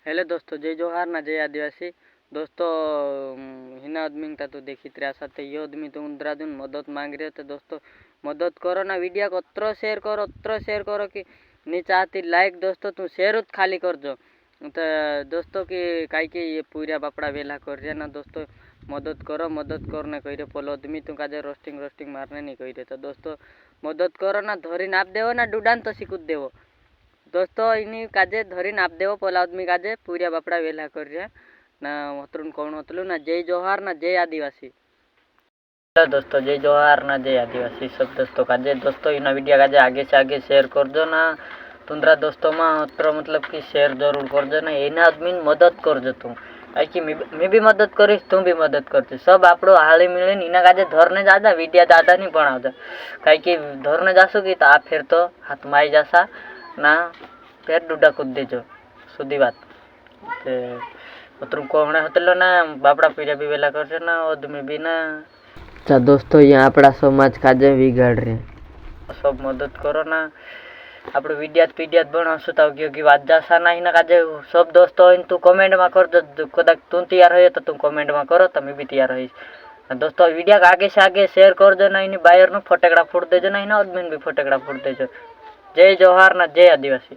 Hello दोस्तों, जय जोहार ना जय आदिवासी दोस्तों। हिना आदमी तो देखी त्रासा ये आदमी तो उंदरा दिन मदद मांग रहे थे दोस्तों। मदद करो ना, वीडियो को अत्र शेयर करो कि नहीं चाहती लाइक दोस्तों तू शेयर खाली कर जो तो दोस्तों कि कहीं ये पूरा बापड़ा वेला कर रहे ना दोस्तों। मदद करने कह रहे पोलो आदमी तू काजे रोस्टिंग मारने नहीं कह रहे तो दोस्तों मदद करो ना, धरी नाप देव ना डुडान तो सिकुद देव दोस्तों। इनी काजे धरी नाप देव पोला आदमी काजे पूरा बापड़ा वेला कर रहे ना हतरून कौन हतलू ना जय जोहार ना जय आदिवासी। दोस्तों जय जोहार ना जय आदिवासी सब दोस्तों काजे दोस्तों इन वीडियो काजे आगे से आगे शेयर कर दो ना तुंद्रा दोस्तों में अत्र मतलब कि शेयर जरूर कर दो ना। एना आदमी मदद कर जो तू आई कि मैं भी मदद करीश तू भी मदद करती सब आपड़ो हाली मिले इना काजे धरने जादा वीडियो दादा नहीं बनावता कहीं कि धरने जासू कि तो आप फिर तो हाथ माई जासा ना फिर डूडा कूद देजो सुधी बात तुम कोमने हतलो ना बापड़ा पीड़ा भी वेला कर ना आदमी भी ना। अच्छा दोस्तों यहाँ अपना समाज काजे बिगाड़ रहे सब मदद करो ना आप वीडियो बनाशु तो क्योंकि बात जासा ना ना काजे सब दोस्तों तू कमेंट में कर दो कदा तू तैयार हो तो तुम कमेंट में करो तो मैं भी तैयार हो दोस्तों। वीडियो आगे से आगे शेयर कर दो ना इन बायर फटेकड़ा फुट देजो ना इन आदमी भी फटेकड़ा फुट देजो। जय जोहार ना जय आदिवासी।